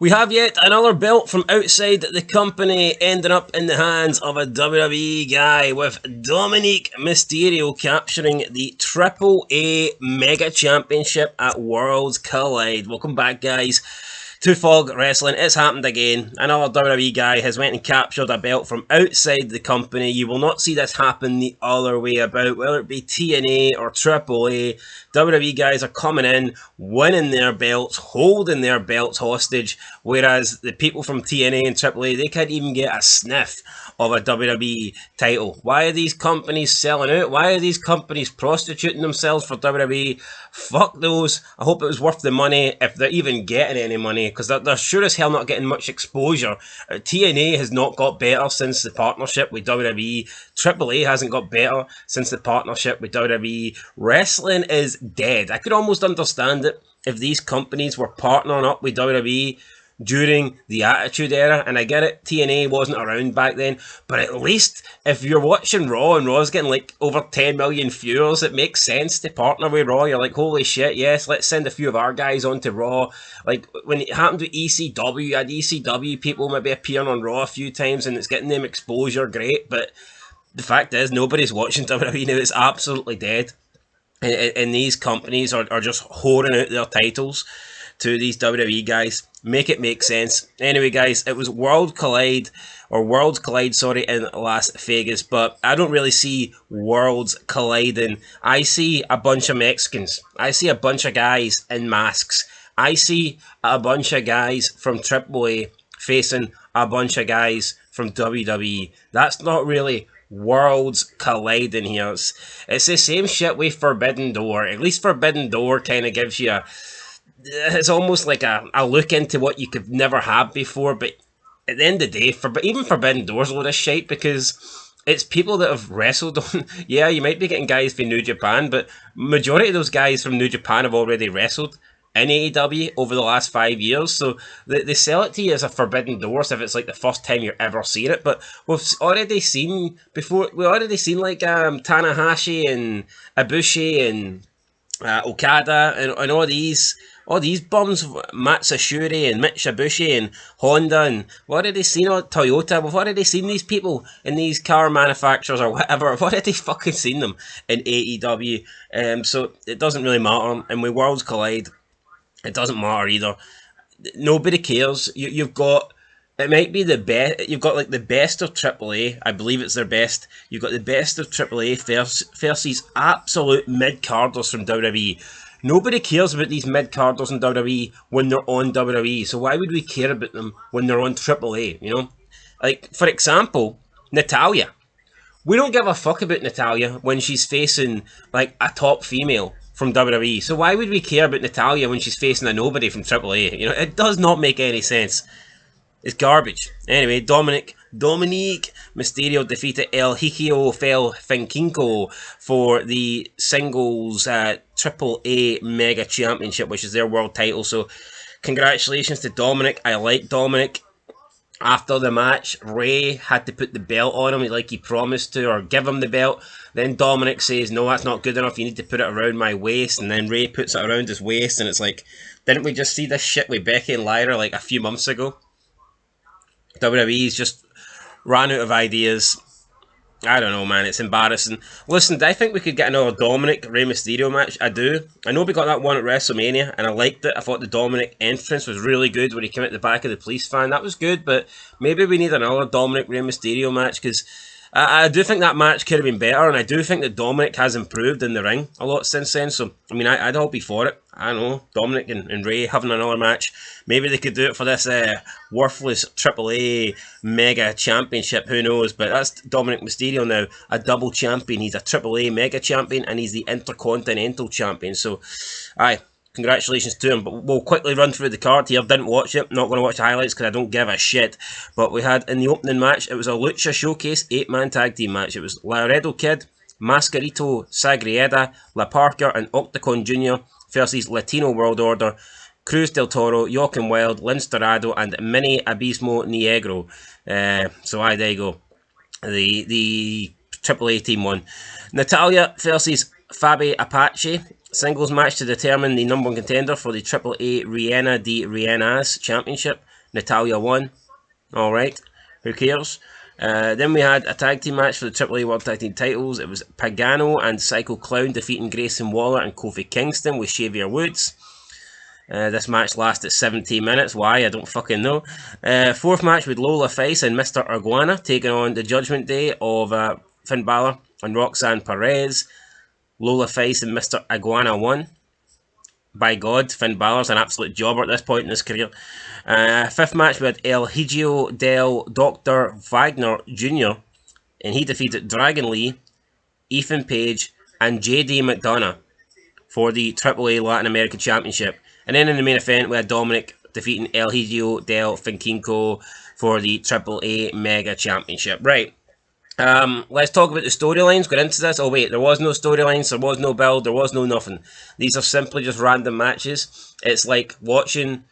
We have yet another belt from outside the company ending up in the hands of a WWE guy, with Dominik Mysterio capturing the Triple A Mega Championship at Worlds Collide. Welcome back, guys, to Fog Wrestling. It's happened again. Another WWE guy has went and captured a belt from outside the company. You will not see this happen the other way about, whether it be TNA or Triple A. WWE guys are coming in, winning their belts, holding their belts hostage, whereas the people from TNA and Triple A, they can't even get a sniff of a WWE title. Why are these companies selling out? Why are these companies prostituting themselves for WWE? Fuck those. I hope it was worth the money, if they're even getting any money, because they're sure as hell not getting much exposure. TNA has not got better since the partnership with WWE. Triple A hasn't got better since the partnership with WWE. Wrestling is dead. I could almost understand it if these companies were partnering up with WWE during the Attitude Era, and I get it, TNA wasn't around back then, but at least if you're watching Raw and Raw's getting like over 10 million viewers, it makes sense to partner with Raw. You're like, holy shit, yes, let's send a few of our guys onto Raw. Like when it happened with ECW, you had ECW people maybe appearing on Raw a few times and it's getting them exposure, great, but the fact is nobody's watching WWE now. It's absolutely dead, and these companies are just whoring out their titles to these WWE guys. Make it make sense. Anyway, guys, it was Worlds Collide, in Las Vegas, but I don't really see worlds colliding. I see a bunch of Mexicans. I see a bunch of guys in masks. I see a bunch of guys from AAA facing a bunch of guys from WWE. That's not really worlds colliding here. It's the same shit with Forbidden Door. At least Forbidden Door kind of gives you it's almost like a look into what you could never have before, but at the end of the day, even Forbidden Door's a load of shit, because it's people that have wrestled on. Yeah, you might be getting guys from New Japan, but majority of those guys from New Japan have already wrestled in AEW over the last 5 years, so they sell it to you as a Forbidden Door if it's like the first time you're ever seeing it. But we've already seen like Tanahashi and Ibushi and Okada and all these bums, Matsushita and Mitsubishi and Honda, and what did they seen on Toyota? We've already seen these people in these car manufacturers or whatever. I've already fucking seen them in AEW. So it doesn't really matter. And with Worlds Collide, it doesn't matter either. Nobody cares. You've got, it might be the best. You've got like the best of AAA. I believe it's their best. You've got the best of AAA versus absolute mid-carders from WWE. Nobody cares about these mid-carders in WWE when they're on WWE. So why would we care about them when they're on AAA, you know? Like, for example, Natalya. We don't give a fuck about Natalya when she's facing, like, a top female from WWE. So why would we care about Natalya when she's facing a nobody from AAA? You know, it does not make any sense. It's garbage. Anyway, Dominik Mysterio defeated El Hijo Fel Finkinko for the singles Triple A Mega Championship, which is their world title. So, congratulations to Dominik. I like Dominik. After the match, Ray had to put the belt on him like he promised to, or give him the belt. Then Dominik says, no, that's not good enough, you need to put it around my waist. And then Ray puts it around his waist, and it's like, didn't we just see this shit with Becky and Lyra like a few months ago? WWE's just ran out of ideas. I don't know, man. It's embarrassing. Listen, I think we could get another Dominik Rey Mysterio match. I do. I know we got that one at WrestleMania, and I liked it. I thought the Dominik entrance was really good when he came at the back of the police van. That was good, but maybe we need another Dominik Rey Mysterio match, because I do think that match could have been better, and I do think that Dominik has improved in the ring a lot since then. So, I mean, I'd all be for it. I don't know, Dominik and Ray having another match. Maybe they could do it for this worthless AAA Mega Championship. Who knows? But that's Dominik Mysterio now, a double champion. He's a AAA Mega Champion, and he's the Intercontinental Champion. So, aye. Congratulations to him, but we'll quickly run through the card here. Didn't watch it, not going to watch the highlights because I don't give a shit. But we had in the opening match, it was a Lucha Showcase 8-man tag team match. It was Laredo Kid, Mascarito Sagrieda, La Parker, and Octagon Jr. versus Latino World Order, Cruz del Toro, Joaquin Wild, Lince Dorado, and Mini Abismo Negro. So there you go. The AAA team won. Natalya versus Fabi Apache. Singles match to determine the number one contender for the AAA Reina de Reinas Championship. Natalia won. Alright, who cares? Then we had a tag team match for the AAA World Tag Team titles. It was Pagano and Psycho Clown defeating Grayson Waller and Kofi Kingston with Xavier Woods. This match lasted 17 minutes. Why? I don't fucking know. Fourth match with Lola Face and Mr. Iguana taking on the Judgment Day of Finn Balor and Roxanne Perez. Lola Face and Mr. Iguana won. By God, Finn Balor's an absolute jobber at this point in his career. Fifth match we had El Hijo del Dr. Wagner Jr. and he defeated Dragon Lee, Ethan Page, and JD McDonough for the AAA Latin American Championship. And then in the main event, we had Dominic defeating El Hijo del Finquinco for the AAA Mega Championship. Right. Let's talk about the storylines going into this. Oh wait, there was no storylines, there was no build, there was no nothing. These are simply just random matches. It's like watching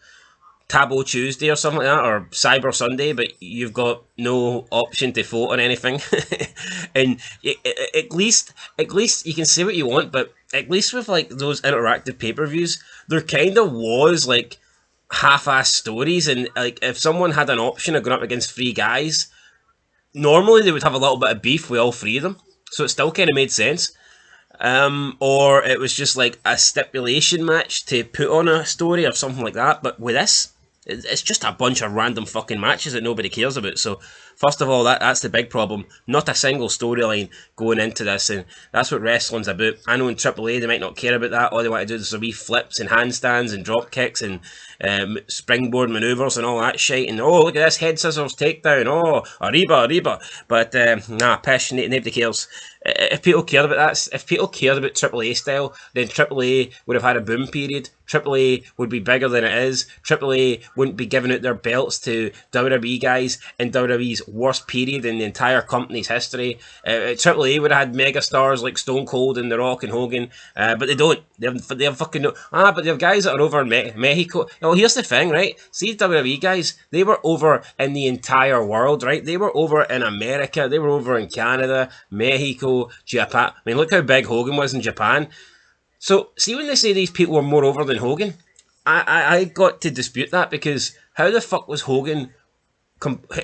Tabo Tuesday or something like that, or Cyber Sunday, but you've got no option to vote on anything. And at least you can say what you want, but at least with like those interactive pay-per-views, there kind of was like half-assed stories, and like if someone had an option of going up against three guys, normally they would have a little bit of beef with all three of them, so it still kind of made sense. Or it was just like a stipulation match to put on a story or something like that. But with this, it's just a bunch of random fucking matches that nobody cares about. So first of all, that's the big problem. Not a single storyline going into this, and that's what wrestling's about. I know in AAA they might not care about that. All they want to do is wee flips and handstands and drop kicks and springboard maneuvers and all that shit. And oh, look at this head scissors takedown. Oh, arriba. But nah, pish. Nobody cares. If people cared about that, if people cared about AAA style, then AAA would have had a boom period. AAA would be bigger than it is. AAA wouldn't be giving out their belts to WWE guys in WWE's worst period in the entire company's history. AAA would have had mega stars like Stone Cold and The Rock and Hogan, but they don't. They have fucking no. But they have guys that are over in Mexico. Well, here's the thing, right? See, WWE guys, they were over in the entire world, right? They were over in America. They were over in Canada, Mexico, Japan. I mean, look how big Hogan was in Japan. So, see when they say these people were more over than Hogan, I got to dispute that, because how the fuck was Hogan?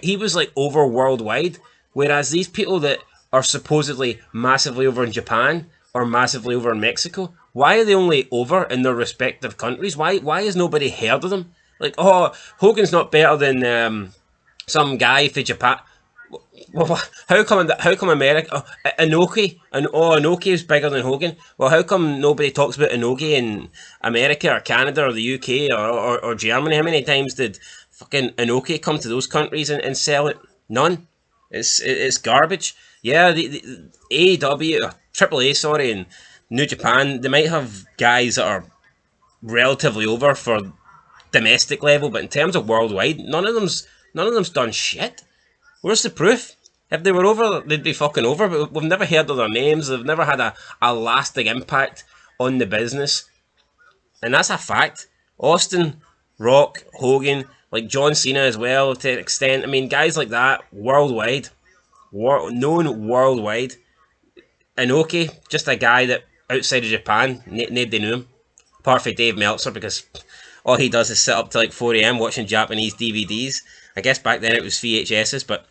He was like over worldwide, whereas these people that are supposedly massively over in Japan or massively over in Mexico, why are they only over in their respective countries? Why has nobody heard of them? Like, oh, Hogan's not better than some guy for Japan. Well, how come America? Inoki Inoki is bigger than Hogan. Well, how come nobody talks about Inoki in America or Canada or the UK or Germany? How many times did fucking Inoki come to those countries and sell it? None. It's garbage. Yeah, the AEW, AAA, sorry, and New Japan, they might have guys that are relatively over for domestic level, but in terms of worldwide, none of them's done shit. Where's the proof? If they were over, they'd be fucking over, but we've never heard of their names. They've never had a lasting impact on the business. And that's a fact. Austin, Rock, Hogan, like John Cena as well, to an extent. I mean, guys like that, worldwide, known worldwide. Inoki, just a guy that outside of Japan, nobody knew him. Apart from Dave Meltzer, because all he does is sit up till like 4 a.m. watching Japanese DVDs. I guess back then it was VHSs, but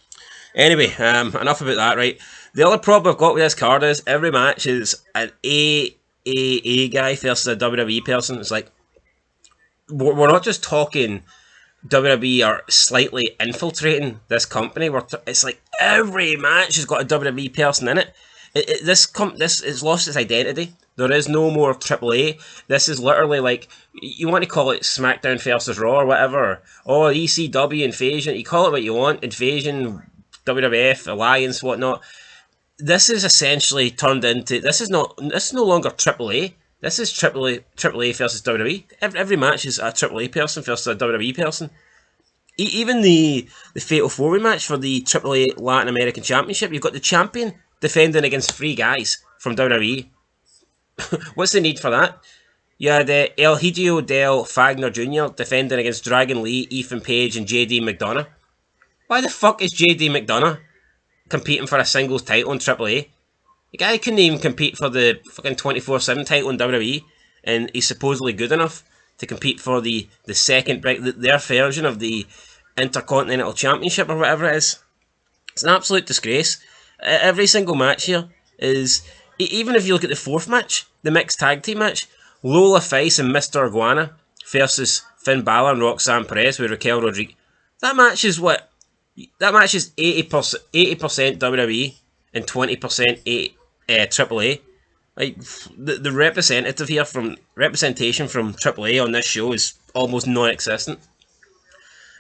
anyway, enough about that, right? The other problem I've got with this card is every match is an AAA guy versus a WWE person. It's like, we're not just talking WWE are slightly infiltrating this company. It's like every match has got a WWE person in it. This it's lost its identity. There is no more AAA. This is literally like, you want to call it SmackDown versus Raw or whatever. Or ECW Invasion. You call it what you want. Invasion, WWF, Alliance, whatnot. This is essentially turned into, this is no longer AAA. This is AAA versus WWE. Every match is a AAA person versus a WWE person. Even the Fatal 4-Way match for the AAA Latin American Championship, you've got the champion defending against three guys from WWE. What's the need for that? You had El Hijo del Fagner Jr. defending against Dragon Lee, Ethan Page, and JD McDonough. Why the fuck is JD McDonough competing for a singles title in AAA? The guy couldn't even compete for the fucking 24/7 title in WWE, and he's supposedly good enough to compete for the second, their version of the Intercontinental Championship or whatever it is. It's an absolute disgrace. Every single match here is, even if you look at the fourth match, the mixed tag team match, Lola Fice and Mr. Iguana versus Finn Balor and Roxanne Perez with Raquel Rodriguez. That match is what? That match is 80% WWE and 20% AAA. Like the representation from AAA on this show is almost non-existent.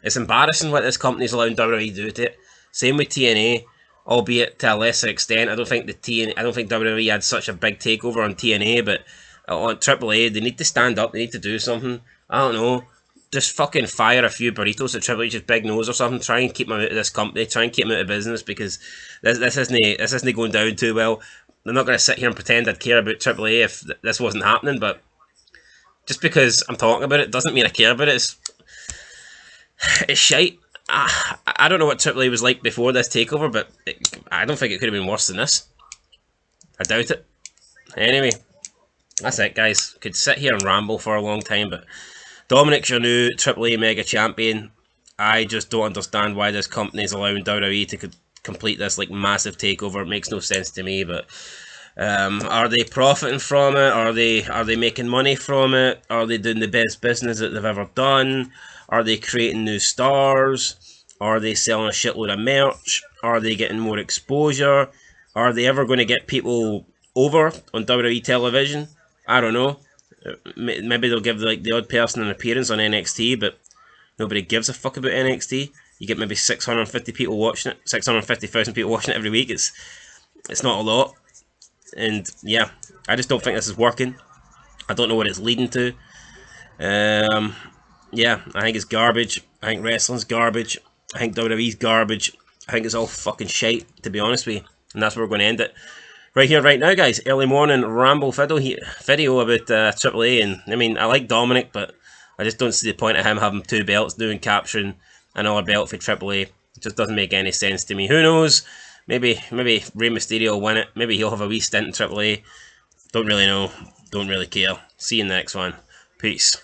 It's embarrassing what this company's allowing WWE to do to it. Same with TNA, albeit to a lesser extent. I don't think WWE had such a big takeover on TNA, but on AAA they need to stand up. They need to do something. I don't know. Just fucking fire a few burritos at Triple H's big nose or something. Try and keep him out of this company. Try and keep him out of business, because this isn't going down too well. I'm not going to sit here and pretend I'd care about AAA if this wasn't happening, but just because I'm talking about it doesn't mean I care about it. It's shite. I don't know what AAA was like before this takeover, but I don't think it could have been worse than this. I doubt it. Anyway, that's it, guys. Could sit here and ramble for a long time, but Dominik's your new AAA Mega Champion. I just don't understand why this company is allowing WWE to complete this like massive takeover. It makes no sense to me, but are they profiting from it? Are they making money from it? Are they doing the best business that they've ever done? Are they creating new stars? Are they selling a shitload of merch? Are they getting more exposure? Are they ever going to get people over on WWE television? I don't know. Maybe they'll give like the odd person an appearance on NXT, but nobody gives a fuck about NXT. You get maybe 650 people watching it, 650,000 people watching it every week. It's not a lot, and yeah, I just don't think this is working. I don't know what it's leading to. Yeah, I think it's garbage. I think wrestling's garbage. I think WWE's garbage. I think it's all fucking shite, to be honest with you, and that's where we're going to end it. Right here, right now, guys. Early morning ramble video about AAA, and I mean, I like Dominik, but I just don't see the point of him having 2 belts, doing capturing another belt for AAA. It just doesn't make any sense to me. Who knows? Maybe Rey Mysterio will win it. Maybe he'll have a wee stint in AAA. Don't really know. Don't really care. See you in the next one. Peace.